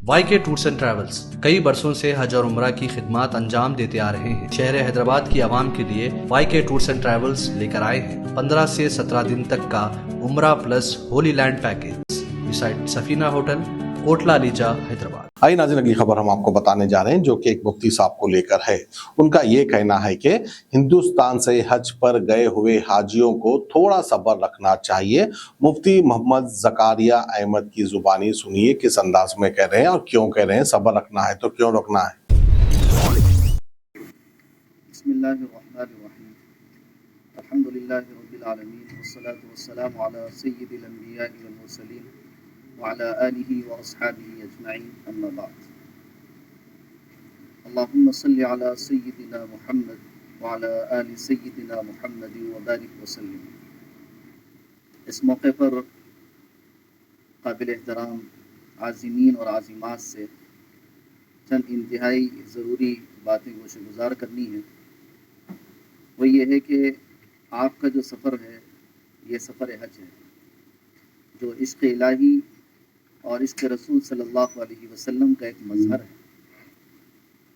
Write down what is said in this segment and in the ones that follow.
Y K tours and travels کئی برسوں سے حج اور عمرہ کی خدمات انجام دیتے آ رہے ہیں۔ شہر حیدرآباد کی عوام کے لیے Y K tours and travels لے کر آئے ہیں 15 سے 17 دن تک کا عمرہ plus holy land package beside Safina hotel, Kotla Alijah, Hyderabad. آئیے ناظرین، اگلی خبر ہم آپ کو بتانے جا رہے ہیں جو کہ ایک مفتی صاحب کو لے کر ہے۔ ان کا یہ کہنا ہے کہ ہندوستان سے حج پر گئے ہوئے حاجیوں کو تھوڑا صبر رکھنا چاہیے۔ مفتی محمد زکریا احمد کی زبانی سنیے کس انداز میں کہہ رہے ہیں اور کیوں کہہ رہے ہیں۔ صبر رکھنا ہے تو کیوں رکھنا ہے؟ بسم اللہ الرحمن الرحیم، الحمدللہ رب العالمین، والصلاة والسلام علی سید الانبیاء والمرسلین وعلى آلہ واصحابہ اجمعین، اما بعد۔ اللہم صلی علی سیدنا محمد وعلى آل سیدنا محمد وبارک وسلم۔ اس موقع پر قابل احترام عازمین اور عازمات سے چند انتہائی ضروری باتیں گوشہ گزار کرنی ہے۔ وہ یہ ہے کہ آپ کا جو سفر ہے یہ سفر حج ہے، جو عشق الہی اور عشق رسول صلی اللہ علیہ وسلم کا ایک مظہر ہے۔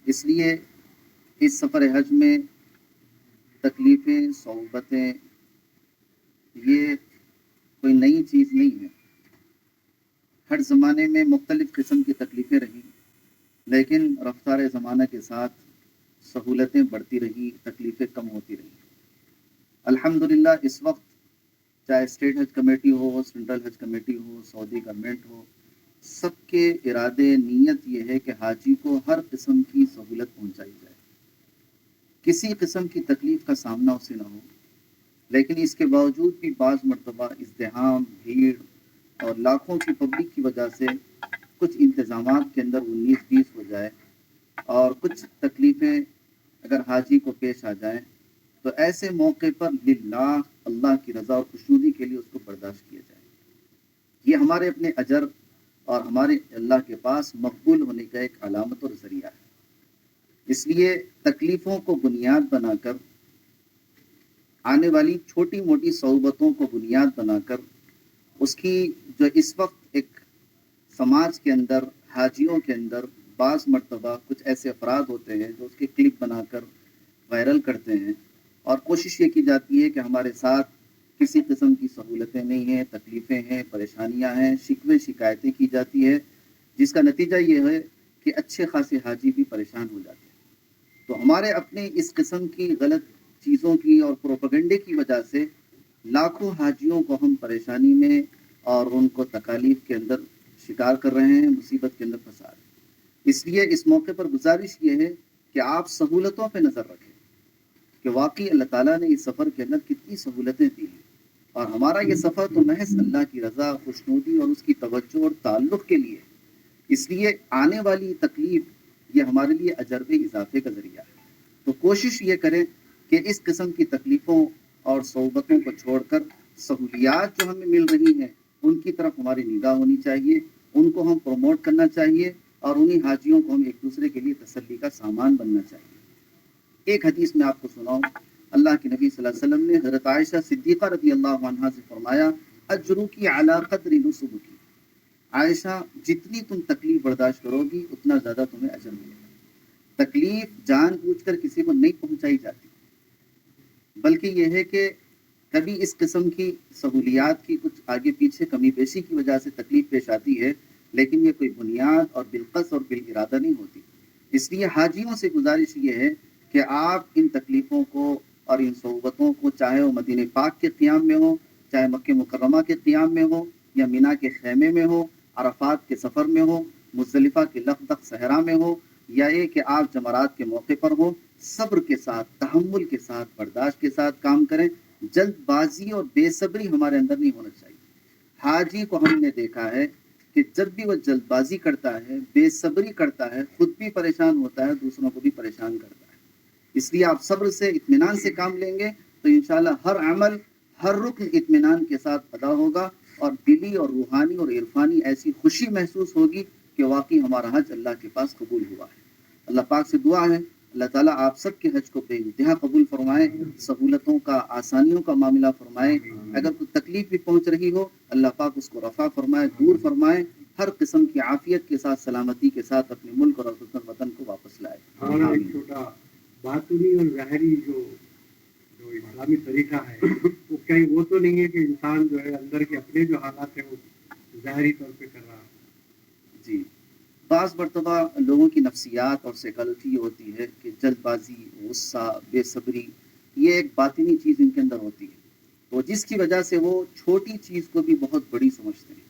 اس لیے اس سفر حج میں تکلیفیں، صعوبتیں یہ کوئی نئی چیز نہیں ہے۔ ہر زمانے میں مختلف قسم کی تکلیفیں رہیں، لیکن رفتار زمانہ کے ساتھ سہولتیں بڑھتی رہی، تکلیفیں کم ہوتی رہی۔ الحمدللہ اس وقت چاہے اسٹیٹ حج کمیٹی ہو، سینٹرل حج کمیٹی ہو، سعودی گورنمنٹ ہو، سب کے ارادے، نیت یہ ہے کہ حاجی کو ہر قسم کی سہولت پہنچائی جائے، کسی قسم کی تکلیف کا سامنا اسے نہ ہو۔ لیکن اس کے باوجود بھی بعض مرتبہ ازدحام، بھیڑ اور لاکھوں کی پبلک کی وجہ سے کچھ انتظامات کے اندر 19-20 ہو جائے اور کچھ تکلیفیں اگر حاجی کو پیش آ جائیں تو ایسے موقع پر للہ، اللہ کی رضا اور خوشنودی کے لیے اس کو برداشت کیا جائے۔ یہ ہمارے اپنے اجر اور ہمارے اللہ کے پاس مقبول ہونے کا ایک علامت اور ذریعہ ہے۔ اس لیے تکلیفوں کو بنیاد بنا کر، آنے والی چھوٹی موٹی صعوبتوں کو بنیاد بنا کر، اس کی جو اس وقت ایک سماج کے اندر، حاجیوں کے اندر بعض مرتبہ کچھ ایسے افراد ہوتے ہیں جو اس کے کلپ بنا کر وائرل کرتے ہیں اور کوشش یہ کی جاتی ہے کہ ہمارے ساتھ کسی قسم کی سہولتیں نہیں ہیں، تکلیفیں ہیں، پریشانیاں ہیں، شکوے شکایتیں کی جاتی ہے، جس کا نتیجہ یہ ہے کہ اچھے خاصے حاجی بھی پریشان ہو جاتے ہیں۔ تو ہمارے اپنے اس قسم کی غلط چیزوں کی اور پروپیگنڈے کی وجہ سے لاکھوں حاجیوں کو ہم پریشانی میں اور ان کو تکالیف کے اندر شکار کر رہے ہیں، مصیبت کے اندر پھنسا رہے ہیں۔ اس لیے اس موقع پر گزارش یہ ہے کہ آپ سہولتوں پہ نظر رکھیں کہ واقعی اللہ تعالیٰ نے اس سفر کے اندر کتنی سہولتیں دی ہیں، اور ہمارا یہ سفر تو محض اللہ کی رضا، خوشنودی اور اس کی توجہ اور تعلق کے لیے، اس لیے آنے والی تکلیف یہ ہمارے لیے اجر میں اضافے کا ذریعہ ہے۔ تو کوشش یہ کریں کہ اس قسم کی تکلیفوں اور صعوبتوں کو چھوڑ کر سہولیات جو ہمیں مل رہی ہیں ان کی طرف ہماری نگاہ ہونی چاہیے، ان کو ہم پروموٹ کرنا چاہیے اور انہی حاجیوں کو ہم ایک دوسرے کے لیے تسلی کا سامان بننا چاہیے۔ ایک حدیث میں آپ کو سناؤں، اللہ کے نبی صلی اللہ علیہ وسلم نے حضرت عائشہ صدیقہ رضی اللہ عنہا سے فرمایا، اجرکی علی قدر نصبکی، عائشہ جتنی تم تکلیف برداشت کرو گی اتنا زیادہ تمہیں اجر ملے گا۔ تکلیف جان بوجھ کر کسی کو نہیں پہنچائی جاتی، بلکہ یہ ہے کہ کبھی اس قسم کی سہولیات کی کچھ آگے پیچھے کمی بیشی کی وجہ سے تکلیف پیش آتی ہے، لیکن یہ کوئی بنیاد اور بالقصد اور بالارادہ نہیں ہوتی۔ اس لیے حاجیوں سے گزارش یہ ہے کہ آپ ان تکلیفوں کو اور ان صعوبتوں کو، چاہے وہ مدینہ پاک کے قیام میں ہو، چاہے مکہ مکرمہ کے قیام میں ہو، یا مینا کے خیمے میں ہو، عرفات کے سفر میں ہو، مزدلفہ کے لخدق صحرا میں ہو، یا یہ کہ آپ جمرات کے موقع پر ہو، صبر کے ساتھ، تحمل کے ساتھ، برداشت کے ساتھ کام کریں۔ جلد بازی اور بے صبری ہمارے اندر نہیں ہونا چاہیے۔ حاجی کو ہم نے دیکھا ہے کہ جب بھی وہ جلد بازی کرتا ہے، بے صبری کرتا ہے، خود بھی پریشان ہوتا ہے، دوسروں کو بھی پریشان کرتا ہے۔ اس لیے آپ صبر سے، اطمینان سے کام لیں گے تو انشاءاللہ ہر عمل، ہر رکن اطمینان کے ساتھ ادا ہوگا اور دلی اور روحانی اور عرفانی ایسی خوشی محسوس ہوگی کہ واقعی ہمارا حج اللہ کے پاس قبول ہوا ہے۔ اللہ پاک سے دعا ہے اللہ تعالیٰ آپ سب کے حج کو بے انتہا قبول فرمائے، سہولتوں کا، آسانیوں کا معاملہ فرمائے۔ اگر کوئی تکلیف بھی پہنچ رہی ہو اللہ پاک اس کو رفع فرمائے، دور فرمائے ہر قسم کی عافیت کے ساتھ، سلامتی کے ساتھ اپنے ملک اور اپنے وطن کو واپس لائے. ہمارا ایک چھوٹا باطنی اور ظاہری جو اسلامی طریقہ ہے وہ کہیں وہ تو نہیں ہے کہ انسان جو ہے اندر کے اپنے جو حالات ہیں وہ ظاہری طور پہ کر رہا ہے. جی، بعض مرتبہ لوگوں کی نفسیات اور سائیکالوجی یہ ہوتی ہے کہ جلد بازی، غصہ، بے صبری، یہ ایک باطنی چیز ان کے اندر ہوتی ہے، تو جس کی وجہ سے وہ چھوٹی چیز کو بھی بہت بڑی سمجھتے ہیں.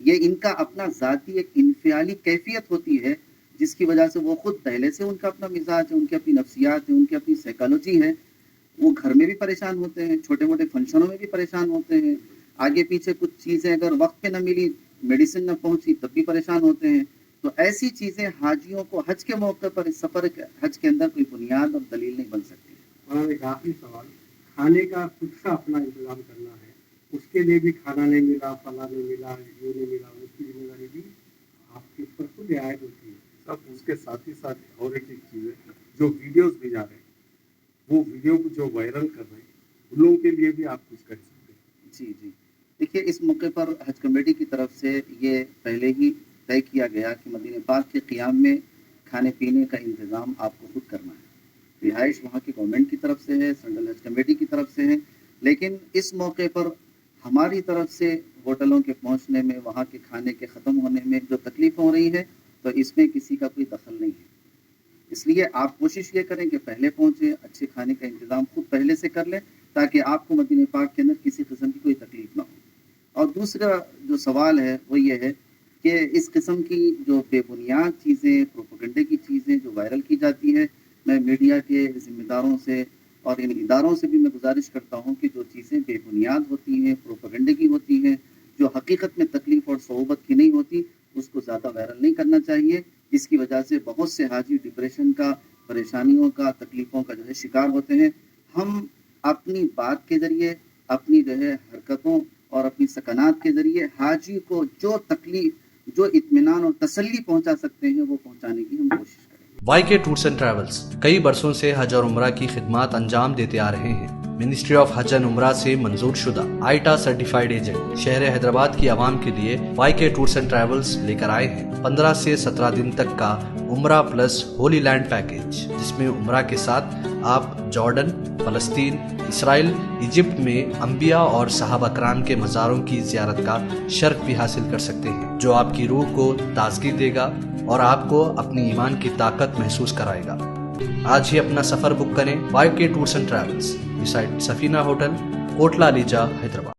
یہ ان کا اپنا ذاتی ایک انفعالی کیفیت ہوتی ہے جس کی وجہ سے وہ خود پہلے سے ان کا اپنا مزاج ہے، ان کی اپنی نفسیات ہے، ان کی اپنی سائیکالوجی ہے. وہ گھر میں بھی پریشان ہوتے ہیں، چھوٹے موٹے فنکشنوں میں بھی پریشان ہوتے ہیں، آگے پیچھے کچھ چیزیں اگر وقت پہ نہ ملی، میڈیسن نہ پہنچی تب بھی پریشان ہوتے ہیں. تو ایسی چیزیں حاجیوں کو حج کے موقع پر، اس سفر حج کے اندر کوئی بنیاد اور دلیل نہیں بن سکتی. اور ایک آخری سوال، کھانے کا خود کا اپنا انتظام کرنا ہے، اس کے لیے بھی کھانا نہیں ملا، فلاں نہیں ملا، یہ نہیں ملا، اس کی ذمہ داری بھی آپ کے اوپر خود رعایت ہوتی ہے. اب اس کے ساتھ ہی ساتھ اور ایک چیز ہے، جو ویڈیوز بھیجا رہے ہیں وہ ویڈیو کو جو وائرل کر رہے ہیں ان لوگوں کے لیے بھی آپ کچھ کر سکتے ہیں. جی، دیکھیے اس موقع پر حج کمیٹی کی طرف سے یہ پہلے ہی طے کیا گیا کہ مدینہ پاک کے قیام میں کھانے پینے کا انتظام آپ کو خود کرنا ہے. رہائش وہاں کی گورنمنٹ کی طرف سے ہے، سینٹرل حج کمیٹی کی طرف سے ہے، لیکن اس موقع پر ہماری طرف سے ہوٹلوں کے پہنچنے میں، وہاں کے کھانے کے ختم ہونے میں جو تکلیف ہو رہی ہے تو اس میں کسی کا کوئی دخل نہیں ہے. اس لیے آپ کوشش یہ کریں کہ پہلے پہنچیں، اچھے کھانے کا انتظام خود پہلے سے کر لیں تاکہ آپ کو مدینہ پاک کے اندر کسی قسم کی کوئی تکلیف نہ ہو. اور دوسرا جو سوال ہے وہ یہ ہے کہ اس قسم کی جو بے بنیاد چیزیں، پروپیگنڈے کی چیزیں جو وائرل کی جاتی ہیں، میں میڈیا کے ذمہ داروں سے اور ان اداروں سے بھی میں گزارش کرتا ہوں کہ جو چیزیں بے بنیاد ہوتی ہیں، پروپیگنڈے کی ہوتی ہیں، جو حقیقت میں تکلیف اور صعوبت کی نہیں ہوتی، اس کو زیادہ وائرل نہیں کرنا چاہیے، جس کی وجہ سے بہت سے حاجی ڈپریشن کا، پریشانیوں کا، تکلیفوں کا جو ہے شکار ہوتے ہیں. ہم اپنی بات کے ذریعے، اپنی جو ہے حرکتوں اور اپنی سکنات کے ذریعے حاجی کو جو تکلیف، جو اطمینان اور تسلی پہنچا سکتے ہیں وہ پہنچانے کی ہم کوشش کریں. Y K tours and travels کئی برسوں سے حج اور عمرہ کی خدمات انجام دیتے آ رہے ہیں. منسٹری آف حج اینڈ عمرہ سے منظور شدہ آئیٹا سرٹیفائیڈ ایجنٹ شہر حیدرآباد کی عوام کے لیے Y K tours and travels لے کر آئے ہیں 15 سے 17 دن تک کا عمرہ پلس ہولی لینڈ پیکیج، جس میں عمرہ کے ساتھ آپ جارڈن، فلسطین، اسرائیل، ایجپٹ میں انبیاء اور صحابہ کرام کے مزاروں کی زیارت کا شرف بھی حاصل کر سکتے ہیں، جو آپ کی روح کو تازگی دے گا اور آپ کو اپنی ایمان کی طاقت محسوس کرائے گا. آج ہی اپنا سفر بک کریں. Y K tours and travels, beside Safina hotel, Kotla Alijah, Hyderabad.